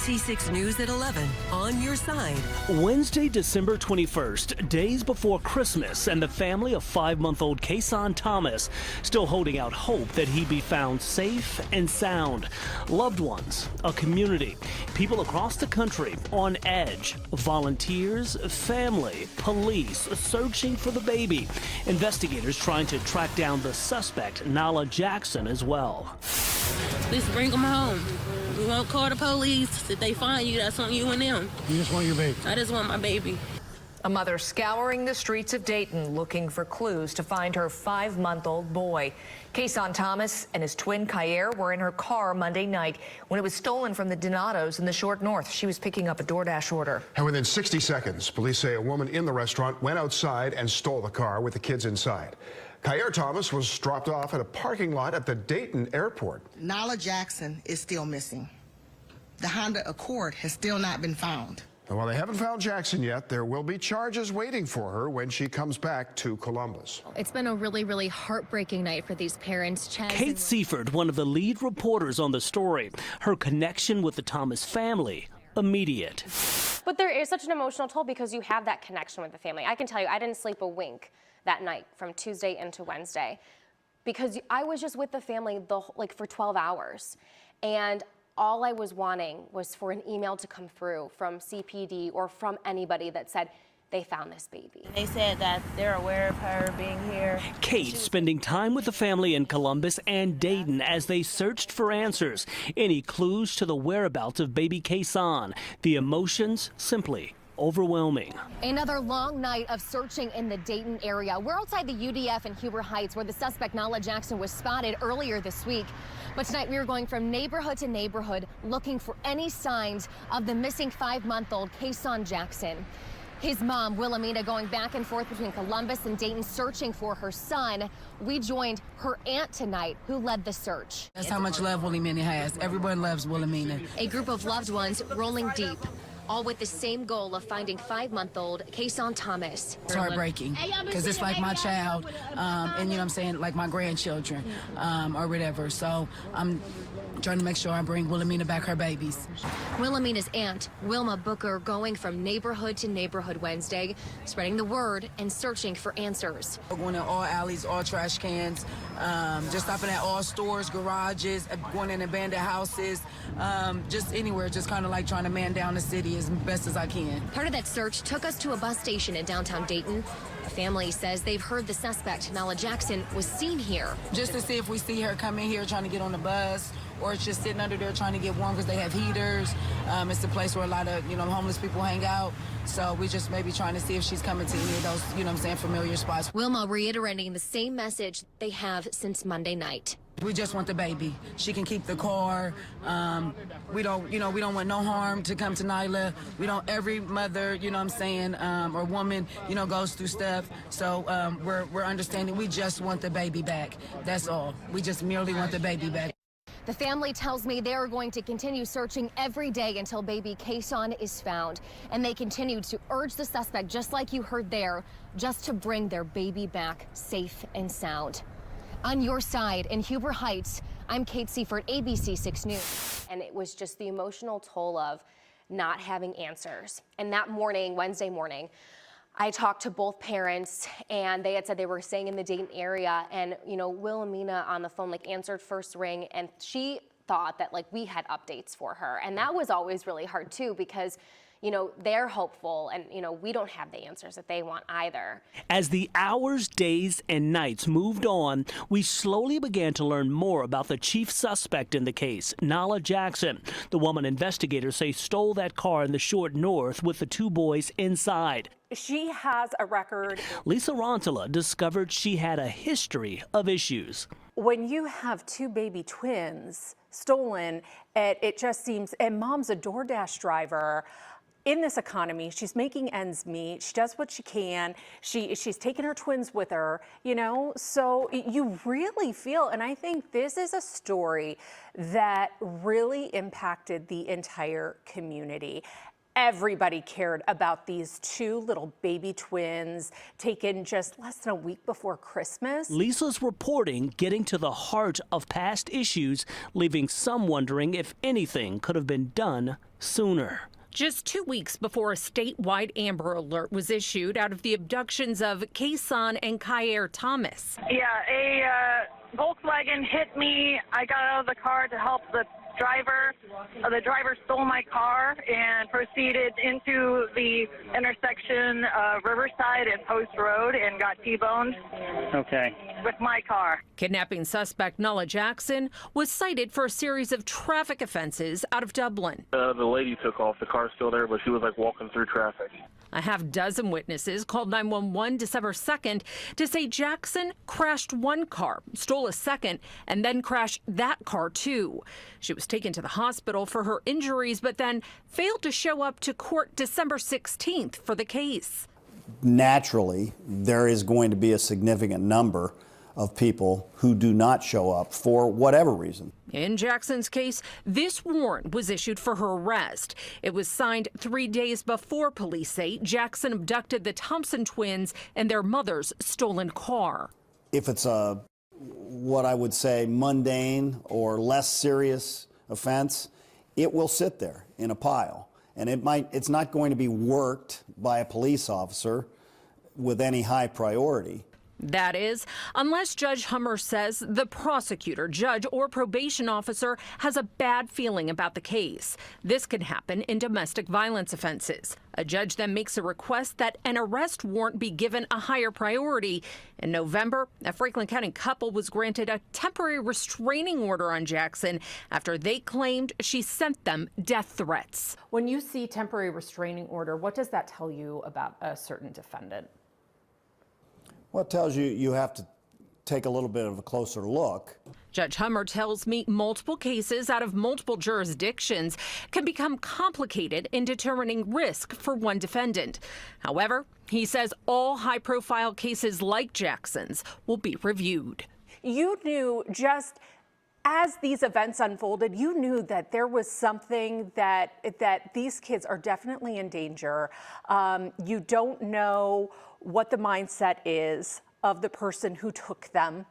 ABC6 News at 11, on your side. Wednesday, December 21st, days before Christmas, and the family of 5-month-old Kason Thomas still holding out hope that he be found safe and sound. Loved ones, a community, people across the country on edge, volunteers, family, police searching for the baby. Investigators trying to track down the suspect, Nalah Jackson, as well. Let's bring them home. We won't call the police. If they find you, that's on you and them. You just want your baby? I just want my baby. A mother scouring the streets of Dayton looking for clues to find her 5-month-old boy. Kason Thomas and his twin Kayer were in her car Monday night when it was stolen from the Donatos in the Short North. She was picking up a DoorDash order. And within 60 seconds, police say a woman in the restaurant went outside and stole the car with the kids inside. Kayer Thomas was dropped off at a parking lot at the Dayton airport. Nalah Jackson is still missing. The Honda Accord has still not been found. And while they haven't found Jackson yet, there will be charges waiting for her when she comes back to Columbus. It's been a really heartbreaking night for these parents. Kate Seifert, one of the lead reporters on the story. Her connection with the Thomas family, immediate. But there is such an emotional toll because you have that connection with the family. I can tell you, I didn't sleep a wink that night from Tuesday into Wednesday because I was just with the family for 12 hours. And all I was wanting was for an email to come through from CPD or from anybody that said they found this baby. They said that they're aware of her being here. Kate spending time with the family in Columbus and Dayton as they searched for answers. Any clues to the whereabouts of baby Kason? The emotions simply overwhelming. Another long night of searching in the Dayton area. We're outside the UDF in Huber Heights where the suspect Nalah Jackson was spotted earlier this week. But tonight we are going from neighborhood to neighborhood looking for any signs of the missing 5-month-old Kason Jackson. His mom, Wilhelmina, going back and forth between Columbus and Dayton searching for her son. We joined her aunt tonight who led the search. That's how much love Wilhelmina has. Everyone loves Wilhelmina. A group of loved ones rolling deep, all with the same goal of finding 5-month-old Kason Thomas. It's heartbreaking because it's like my child, and you know what I'm saying, like my grandchildren or whatever. So I'm trying to make sure I bring Wilhelmina back her babies. Wilhelmina's aunt, Wilma Booker, going from neighborhood to neighborhood Wednesday, spreading the word and searching for answers. We're going to all alleys, all trash cans, just stopping at all stores, garages, going in abandoned houses, just anywhere, just kind of like trying to man down the city as best as I can. Part of that search took us to a bus station in downtown Dayton. The family says they've heard the suspect, Nalah Jackson, was seen here. Just to see if we see her come in here trying to get on the bus, or it's just sitting under there trying to get warm because they have heaters. It's a place where a lot of, homeless people hang out. So we just maybe trying to see if she's coming to any of those, familiar spots. Wilma reiterating the same message they have since Monday night. We just want the baby. She can keep the car. We don't want no harm to come to Nalah. We don't, every mother, or woman, goes through stuff. So we're understanding. We just want the baby back. That's all. We just merely want the baby back. The family tells me they are going to continue searching every day until baby Kason is found. And they continue to urge the suspect, just like you heard there, just to bring their baby back safe and sound. On your side in Huber Heights, I'm Kate Seifert, ABC6 News. And it was just the emotional toll of not having answers. And that morning, Wednesday morning, I talked to both parents and they had said they were staying in the Dayton area, and Wilhelmina on the phone answered first ring, and she thought that we had updates for her. And that was always really hard too because they're hopeful and, we don't have the answers that they want either. As the hours, days, and nights moved on, we slowly began to learn more about the chief suspect in the case, Nalah Jackson, the woman investigators say stole that car in the Short North with the 2 boys inside. She has a record. Lisa Rantala discovered she had a history of issues. When you have 2 baby twins stolen, it just seems, and mom's a DoorDash driver. In this economy, she's making ends meet. She does what she can. She's taken her twins with her, so you really feel, and I think this is a story that really impacted the entire community. Everybody cared about these two little baby twins taken just less than a week before Christmas. Lisa's reporting getting to the heart of past issues, leaving some wondering if anything could have been done sooner. Just 2 weeks before a statewide Amber Alert was issued out of the abductions of Kason and Kayer Thomas. Yeah, a Volkswagen hit me. I got out of the car to help the driver. The driver stole my car and proceeded into the intersection of Riverside and Post Road and got T-boned. Okay. With my car. Kidnapping suspect Nalah Jackson was cited for a series of traffic offenses out of Dublin. The lady took off. The car's still there, but she was like walking through traffic. A half dozen witnesses called 911 December 2nd to say Jackson crashed one car, stole a second, and then crashed that car too. She was taken to the hospital for her injuries, but then failed to show up to court December 16th for the case. Naturally, there is going to be a significant number of people who do not show up for whatever reason. In Jackson's case, this warrant was issued for her arrest. It was signed 3 days before police say Jackson abducted the Thompson twins in their mother's stolen car. If it's a, what I would say, mundane or less serious offense, it will sit there in a pile. And it's not going to be worked by a police officer with any high priority. That is, unless Judge Hummer says the prosecutor, judge, or probation officer has a bad feeling about the case. This can happen in domestic violence offenses. A judge then makes a request that an arrest warrant be given a higher priority. In November, a Franklin County couple was granted a temporary restraining order on Jackson after they claimed she sent them death threats. When you see temporary restraining order, what does that tell you about a certain defendant? Well, it tells you have to take a little bit of a closer look. Judge Hummer tells me multiple cases out of multiple jurisdictions can become complicated in determining risk for one defendant. However, he says all high-profile cases like Jackson's will be reviewed. You knew just as these events unfolded, you knew that there was something that these kids are definitely in danger. You don't know what the mindset is of the person who took them.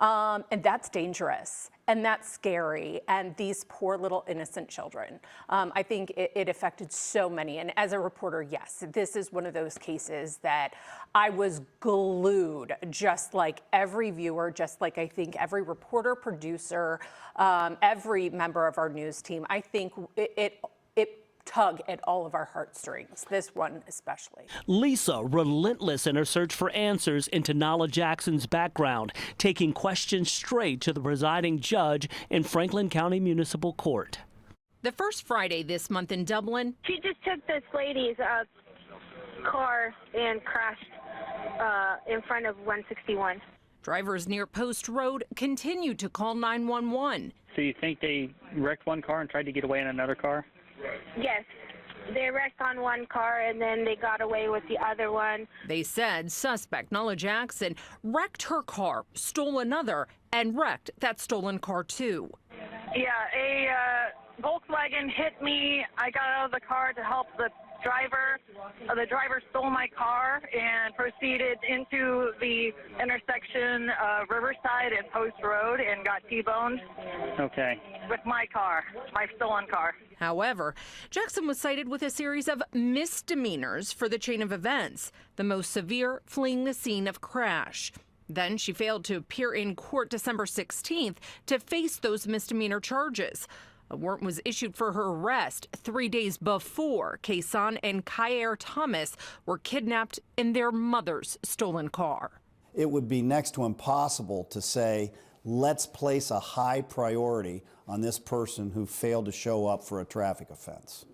And that's dangerous and that's scary. And these poor little innocent children. I think it affected so many. And as a reporter, yes, this is one of those cases that I was glued, just like every viewer, just like I think every reporter, producer, every member of our news team. I think it tug at all of our heartstrings, this one especially. Lisa, relentless in her search for answers into Nalah Jackson's background, taking questions straight to the presiding judge in Franklin County Municipal Court. The first Friday this month in Dublin, She just took this lady's car and crashed in front of 161. drivers near Post Road continued to call 911. So you think they wrecked one car and tried to get away in another car? Yes. They wrecked on one car and then they got away with the other one. They said suspect Nalah Jackson wrecked her car, stole another, and wrecked that stolen car too. Yeah, a Volkswagen hit me. I got out of the car to help the driver. The driver stole my car and proceeded into the intersection of Riverside and Post Road and got T-boned. Okay. With my car, my stolen car. However, Jackson was cited with a series of misdemeanors for the chain of events, the most severe fleeing the scene of crash. Then she failed to appear in court December 16th to face those misdemeanor charges. A warrant was issued for her arrest 3 days before Kason and Kayer Thomas were kidnapped in their mother's stolen car. It would be next to impossible to say, let's place a high priority on this person who failed to show up for a traffic offense.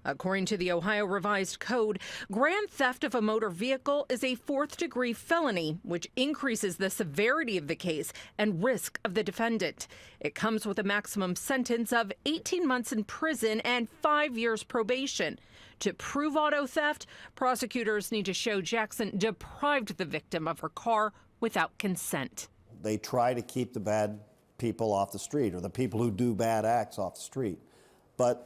According to the Ohio Revised Code, grand theft of a motor vehicle is a fourth-degree felony, which increases the severity of the case and risk of the defendant. It comes with a maximum sentence of 18 months in prison and 5 years probation. To prove auto theft, prosecutors need to show Jackson deprived the victim of her car without consent. They try to keep the bad people off the street, or the people who do bad acts off the street. But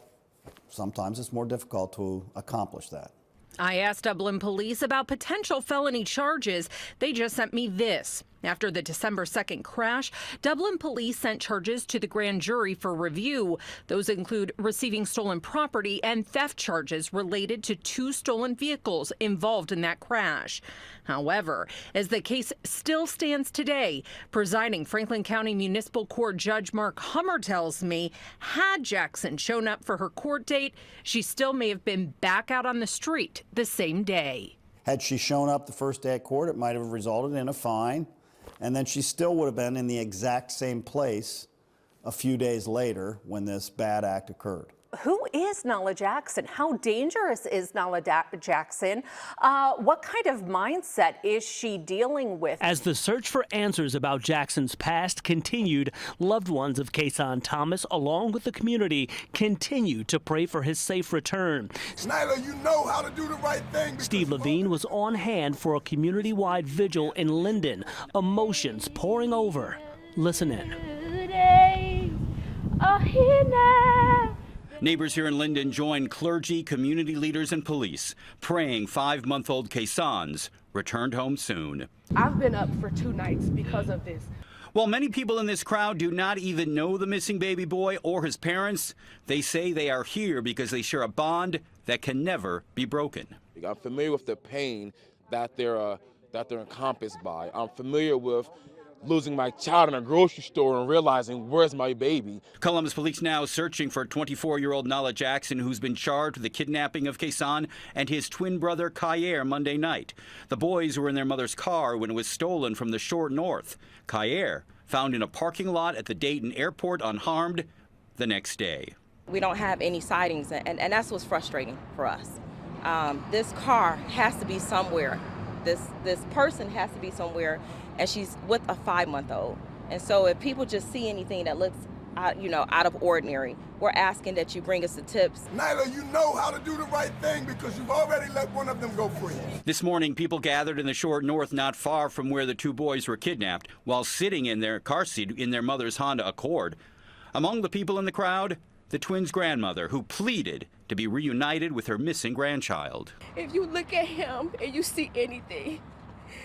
sometimes it's more difficult to accomplish that. I asked Dublin police about potential felony charges. They just sent me this. After the December 2nd crash, Dublin police sent charges to the grand jury for review. Those include receiving stolen property and theft charges related to 2 stolen vehicles involved in that crash. However, as the case still stands today, presiding Franklin County Municipal Court Judge Mark Hummer tells me, had Jackson shown up for her court date, she still may have been back out on the street the same day. Had she shown up the first day at court, it might have resulted in a fine, and then she still would have been in the exact same place a few days later when this bad act occurred. Who is Nalah Jackson? How dangerous is Nalah Jackson? What kind of mindset is she dealing with? As the search for answers about Jackson's past continued, loved ones of Kason Thomas, along with the community, continued to pray for his safe return. Nalah, you know how to do the right thing. Steve Levine was on hand for a community-wide vigil in Linden, emotions pouring over. Listen in. Neighbors here in Linden joined clergy, community leaders, and police, praying 5-month-old Kason's returned home soon. I've been up for 2 nights because of this. While many people in this crowd do not even know the missing baby boy or his parents, they say they are here because they share a bond that can never be broken. I'm familiar with the pain that they're encompassed by. I'm familiar with losing my child in a grocery store and realizing, where's my baby? Columbus police now searching for 24-year-old Nalah Jackson, who's been charged with the kidnapping of Kason and his twin brother Kayer Monday night. The boys were in their mother's car when it was stolen from the short north. Kayer found in a parking lot at the Dayton airport unharmed the next day. We don't have any sightings, and that's what's frustrating for us. This car has to be somewhere. This person has to be somewhere, and she's with a 5-month-old. And so if people just see anything that looks out of ordinary, we're asking that you bring us the tips. Nalah, you know how to do the right thing because you've already let one of them go free. This morning, people gathered in the short north not far from where the 2 boys were kidnapped while sitting in their car seat in their mother's Honda Accord. Among the people in the crowd, the twins' grandmother, who pleaded to be reunited with her missing grandchild. If you look at him and you see anything,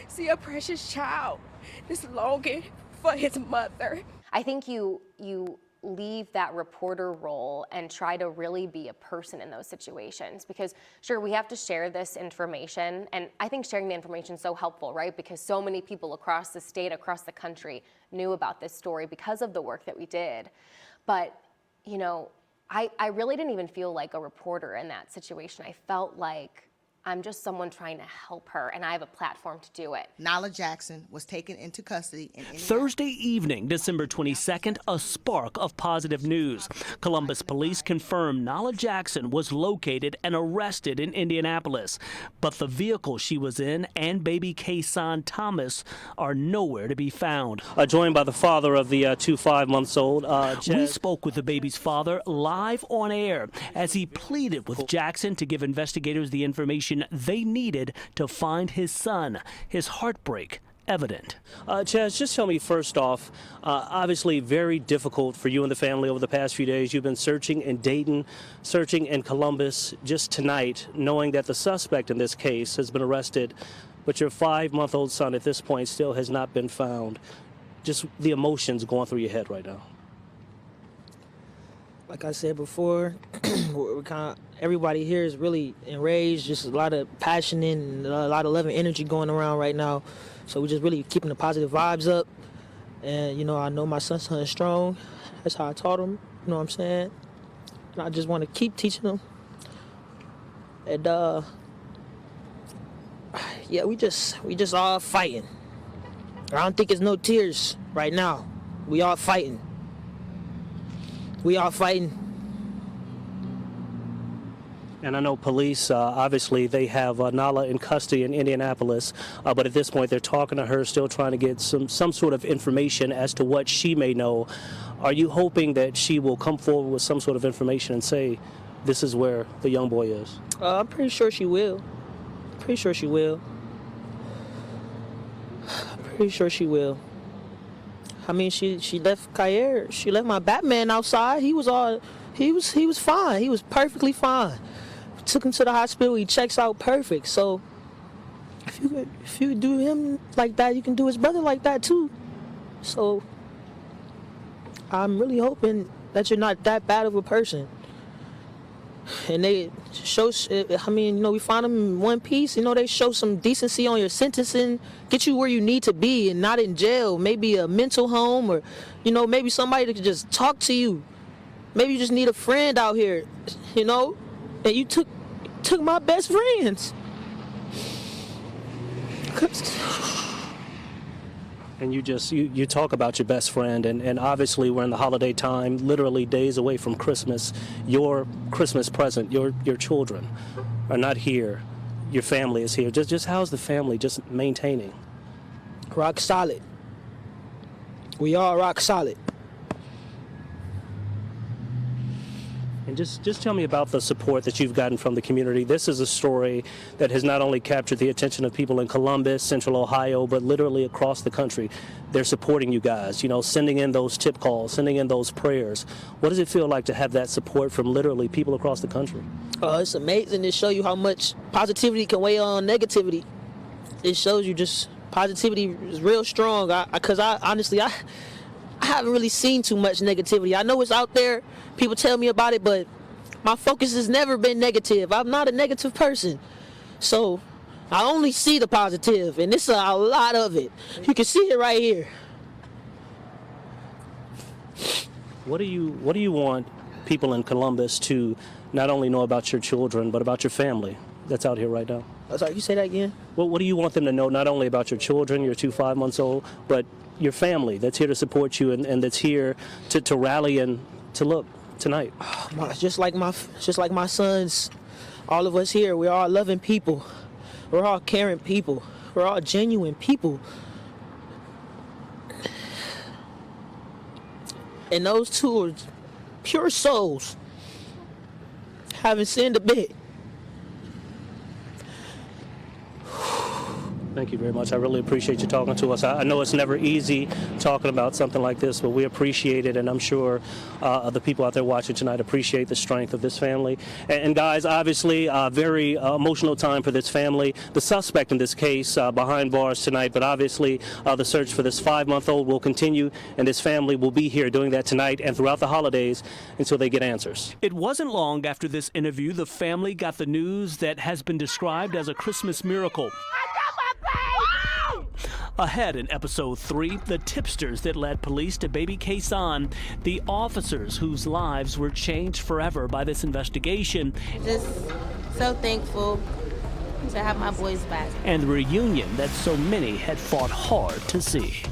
see a precious child that's longing for his mother. I think you leave that reporter role and try to really be a person in those situations, because sure, we have to share this information, and I think sharing the information is so helpful, right? Because so many people across the state, across the country knew about this story because of the work that we did. But, you know, I really didn't even feel like a reporter in that situation. I felt like I'm just someone trying to help her, and I have a platform to do it. Nalah Jackson was taken into custody in Thursday evening, December 22nd, a spark of positive news. Columbus police confirmed Nalah Jackson was located and arrested in Indianapolis, but the vehicle she was in and baby Kason Thomas are nowhere to be found. Joined by the father of the 2 5-months-old. We spoke with the baby's father live on air as he pleaded with Jackson to give investigators the information they needed to find his son. His heartbreak evident. Chaz, just tell me first off, obviously very difficult for you and the family over the past few days. You've been searching in Dayton, searching in Columbus. Just tonight, knowing that the suspect in this case has been arrested, but your 5-month-old son at this point still has not been found. Just the emotions going through your head right now. Like I said before, everybody here is really enraged. Just a lot of passion and a lot of love and energy going around right now. So we're just really keeping the positive vibes up. And, you know, I know my son's strong. That's how I taught him, you know what I'm saying? And I just want to keep teaching him. And, yeah, we just all fighting. I don't think it's no tears right now. We all fighting. We are fighting. And I know police, obviously, they have Nalah in custody in Indianapolis, but at this point they're talking to her, still trying to get some sort of information as to what she may know. Are you hoping that she will come forward with some sort of information and say, this is where the young boy is? I'm pretty sure she will. Pretty sure she will. Pretty sure she will. I mean, she left Kayer. She left my Batman outside. He was He was fine. He was perfectly fine. Took him to the hospital. He checks out perfect. So if you do him like that, you can do his brother like that too. So I'm really hoping that you're not that bad of a person. And they show, I mean, you know, we find them in one piece. You know, they show some decency on your sentencing, get you where you need to be and not in jail. Maybe a mental home, or, you know, maybe somebody that can just talk to you. Maybe you just need a friend out here, you know. And you took my best friends. And you talk about your best friend, and obviously we're in the holiday time, literally days away from Christmas. Your Christmas present, your children are not here. Your family is here. Just how's the family just maintaining? Rock solid. We all rock solid. And just tell me about the support that you've gotten from the community. This is a story that has not only captured the attention of people in Columbus, Central Ohio, but literally across the country. They're supporting you guys, you know, sending in those tip calls, sending in those prayers. What does it feel like to have that support from literally people across the country? It's amazing to show you how much positivity can weigh on negativity. It shows you just positivity is real strong. Because I honestly haven't really seen too much negativity. I know it's out there. People tell me about it, but my focus has never been negative. I'm not a negative person. So I only see the positive, and it's a lot of it. You can see it right here. What do you want people in Columbus to not only know about your children, but about your family that's out here right now? Sorry, you say that again? Well, what do you want them to know, not only about your children, your 2 5-months-old, but your family that's here to support you and that's here to rally and to look tonight? Just like my sons, all of us here, we're all loving people. We're all caring people. We're all genuine people. And those two are pure souls. Haven't sinned a bit. Thank you very much. I really appreciate you talking to us. I know it's never easy talking about something like this, but we appreciate it, and I'm sure the people out there watching tonight appreciate the strength of this family. And guys, obviously, a very emotional time for this family. The suspect in this case behind bars tonight, but obviously the search for this 5-month-old will continue, and this family will be here doing that tonight and throughout the holidays until they get answers. It wasn't long after this interview the family got the news that has been described as a Christmas miracle. Ahead in episode 3, the tipsters that led police to baby Kason, the officers whose lives were changed forever by this investigation. Just so thankful to have my boys back. And the reunion that so many had fought hard to see.